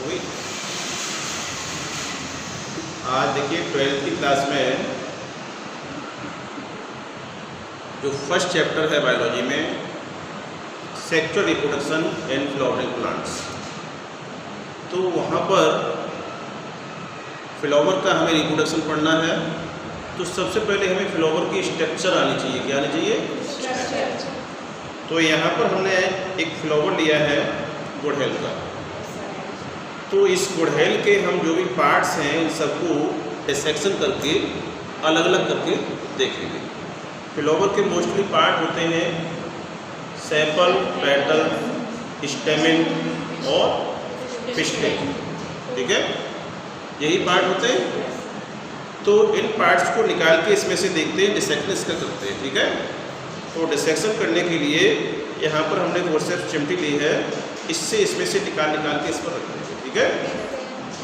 हुई। आज देखिए 12th की क्लास में जो फर्स्ट चैप्टर है बायोलॉजी में, sexual reproduction and flowering plants, तो वहाँ पर फ्लावर का हमें रिप्रोडक्शन पढ़ना है। तो सबसे पहले हमें फ्लावर की स्ट्रक्चर आनी चाहिए। क्या आनी चाहिए? स्ट्रक्चर। तो यहाँ पर हमने एक फ्लावर लिया है गुड़हल का। तो इस गुड़हल के हम जो भी पार्ट्स हैं इन सबको डिसेक्शन करके अलग अलग करके देखेंगे। फ्लावर के मोस्टली पार्ट होते हैं सेपल, पेटल, स्टेमेन और पिस्टिल। ठीक है, यही पार्ट होते हैं। तो इन पार्ट्स को निकाल के इसमें से देखते हैं, डिसेक्शन इसका करते हैं। ठीक है, तो डिसेक्शन करने के लिए यहाँ पर हमने फोर्सेप्स चिमटी ली है, इससे इसमें से निकाल के इस पर रख देंगे। ठीक है,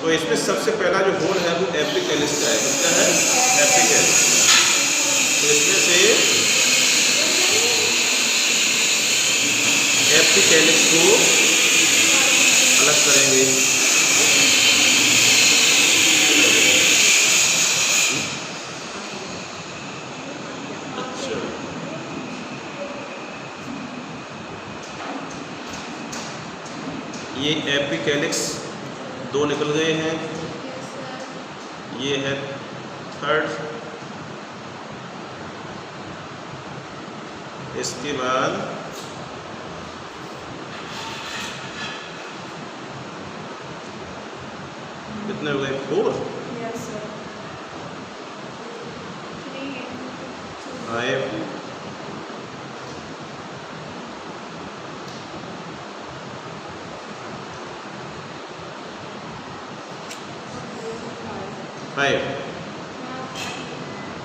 तो इसमें सबसे पहला जो होल है वो एपिकैलिस का है। किसका है? एपिकैलिस। तो इसमें से एपिकैलिस को अलग करेंगे। अच्छा, ये एपिकैलिस दो निकल गए हैं, ये है थर्ड। इसके बाद कितने हो गए? 4।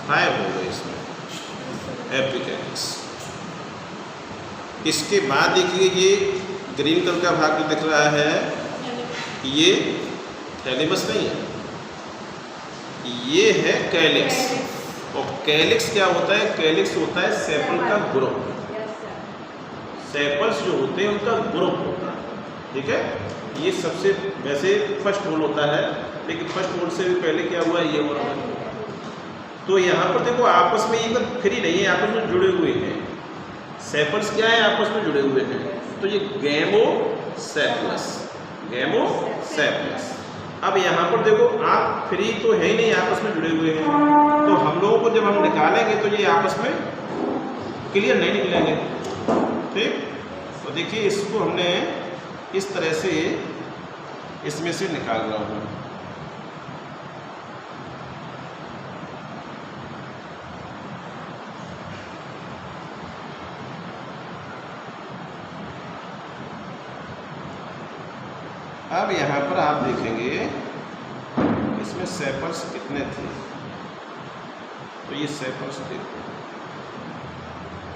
फाइव हो गए इसमें एपिकैलिस। इसके बाद देखिए ये ग्रीन कलर का भाग जो दिख रहा है, ये थैलेमस नहीं है, ये है कैलिक्स। और कैलिक्स क्या होता है? कैलिक्स होता है सेपल का ग्रुप। सेपल्स जो होते हैं उनका ग्रुप होता है। ठीक है, ये सबसे वैसे फर्स्ट होल होता है, लेकिन फर्स्ट होल से भी पहले क्या हुआ? ये हो रहा है। तो यहाँ पर देखो आपस में ये फ्री नहीं है, आपस में जुड़े हुए हैं। सेपल्स क्या है? आपस में जुड़े हुए हैं। तो ये गैमोसेपलस, गैमोसेपलस। अब यहाँ पर देखो आप फ्री तो है ही नहीं, आपस में जुड़े हुए हैं। तो हम लोगों को जब हम निकालेंगे तो ये आपस में क्लियर नहीं निकलेंगे। ठीक, तो देखिए इसको हमने इस तरह से इसमें से निकाल रहा हूँ। अब यहाँ पर आप देखेंगे इसमें सेपल्स कितने थे। तो ये सेपल्स देखो,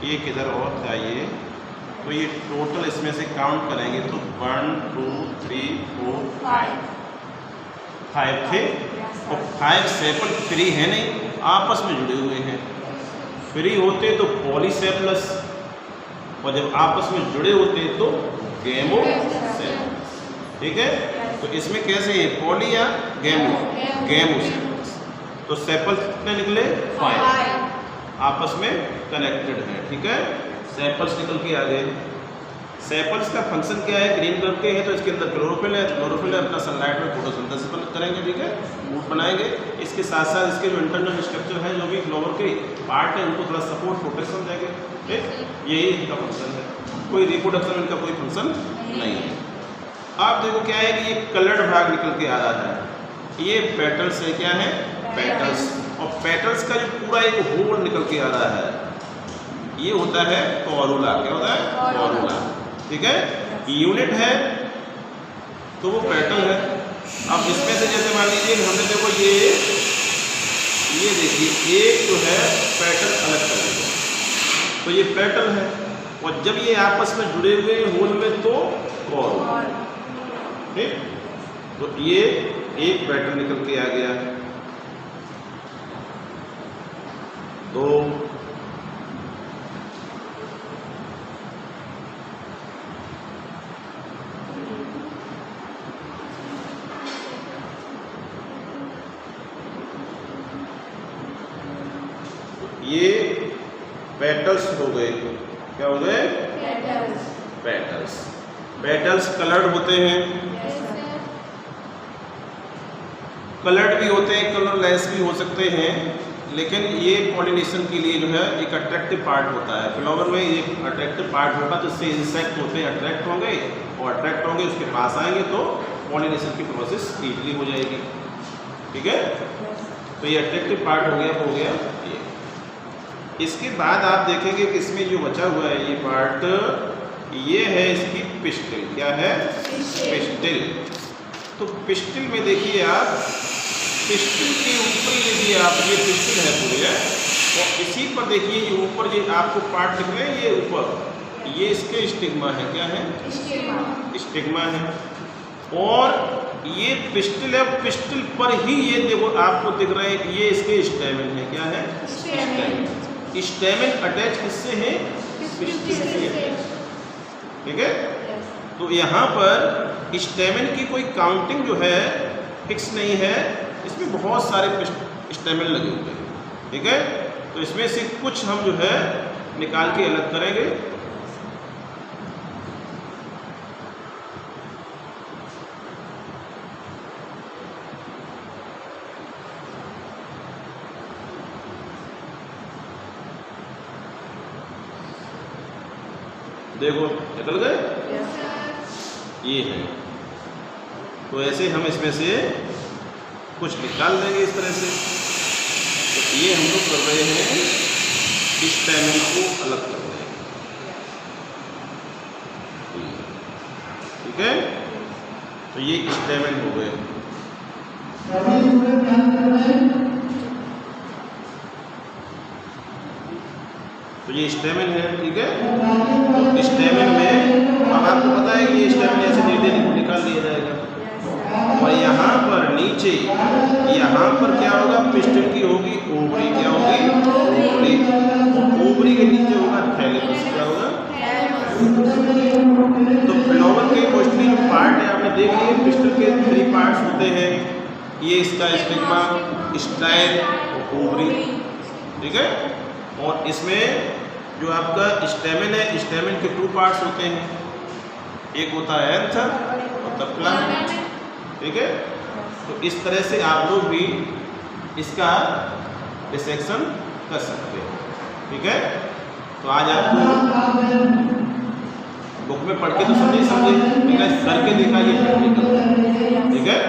एक इधर और था ये। तो ये टोटल इसमें से काउंट करेंगे तो 1 2 3 4 5 थे। और 5 सेपल फ्री है नहीं, आपस में जुड़े हुए हैं। फ्री होते तो पॉलीसेपलस, और जब आपस में जुड़े होते तो गैमोसेपलस। ठीक है, तो इसमें कैसे है? पॉली या गैमो? गैमोसेपलस। तो सेपल कितने निकले? 5 आपस में कनेक्टेड है। ठीक है, सेपल्स निकल के आ गए। सेपल्स का फंक्शन क्या है? ग्रीन कलर के हैं तो इसके अंदर क्लोरोफिल है। क्लोरोफिल अपना सनलाइट में फोटोसिंथेसिस करेंगे। ठीक है, रूट बनाएंगे। इसके साथ साथ इसके जो इंटरनल स्ट्रक्चर है, जो भी फ्लावर के पार्ट है, उनको थोड़ा सपोर्ट प्रोटेक्शन देंगे। ठीक, यही इनका फंक्शन है। कोई रिप्रोडक्शन इनका कोई फंक्शन नहीं है। आप देखो क्या है कि ये कलर्ड भाग निकल के आ रहा है, ये पेटल्स है। क्या है? पेटल्स। और पेटल्स का जो पूरा एक होल निकल के आ रहा है, ये होता है कॉरूला। क्या होता है? कॉरूला। ठीक है, यूनिट है तो वो पेटल है। अब इसमें से जैसे मान लीजिए हमने देखो ये देखिए एक जो है पेटल अलग कर दिया, तो ये पेटल है। और जब ये आपस में जुड़े हुए होल में तो कॉरूला। ठीक, तो ये एक पैटर्न निकल के आ गया। 2 3 पेटल्स हो गए। क्या हो गए? पेटल्स। पेटल्स कलर्ड होते हैं, कलर्ड भी होते हैं, कलरलेस भी हो सकते हैं, लेकिन ये पॉलिनेशन के लिए जो है एक अट्रैक्टिव पार्ट होता है। फ्लावर में ये अट्रैक्टिव पार्ट होगा, जिससे इंसेक्ट होते हैं अट्रैक्ट होंगे, और अट्रैक्ट होंगे उसके पास आएंगे तो पॉलिनेशन की प्रोसेस ईजिली हो जाएगी। ठीक है, तो ये अट्रैक्टिव पार्ट हो गया ये। इसके बाद आप देखेंगे कि इसमें जो बचा हुआ है ये पार्ट, ये है इसकी पिस्टिल। क्या है? पिस्टिल। तो पिस्टिल में देखिए आप, पिस्टिल के ऊपर यदि आप, ये पिस्टिल है पूरी है, और इसी पर देखिए ये ऊपर ये आपको पार्ट दिख रहे हैं, ये ऊपर ये इसके स्टिग्मा है। क्या है? स्टिग्मा है। और ये पिस्टिल है, पिस्टिल पर ही ये देखो आपको दिख रहे हैं, ये इसके स्टेमन है। क्या है? स्टेमन। स्टेमन अटैच किससे है? पिस्टिल से अटैच। ठीक है, तो यहाँ पर स्टेमन की कोई काउंटिंग जो है फिक्स नहीं है, इसमें बहुत सारे स्टेमन लगे हुए हैं। ठीक है, तो इसमें से कुछ हम जो है निकाल के अलग करेंगे। देखो निकल गए, ये है। तो ऐसे हम इसमें से कुछ निकाल देंगे इस तरह से। तो ये हम लोग कर रहे हैं, स्टेमन को अलग कर रहे हैं। ठीक है, तो ये स्टेमन हो गए। तो ये स्टेमन है। ठीक है, तो स्टेमन में अब आपको पता है कि ये स्टेमन ऐसे धीरे निकाल लिया जाएगा, और यहाँ पर नीचे, यहाँ पर क्या होगा? पिस्टिल की होगी ओवरी। क्या होगी? ओवरी। ओवरी के नीचे होगा थैलेमस। क्या होगा? तो फ्लावर के मोस्टली जो पार्ट है आपने देख लिए, पिस्टिल के 3 पार्ट्स होते हैं, ये इसका स्टिग्मा, स्टाइल, ओवरी। ठीक है, और इसमें जो आपका स्टेमन है, स्टेमन के 2 पार्ट्स होते हैं, एक होता है एंथर और तपला। ठीक है, तो इस तरह से आप लोग भी इसका डिसेक्शन कर सकते हो। ठीक है, तो आज आपको बुक में पढ़ के तो सब नहीं समझे, लेकिन करके देखा ये प्रैक्टिकल। ठीक है,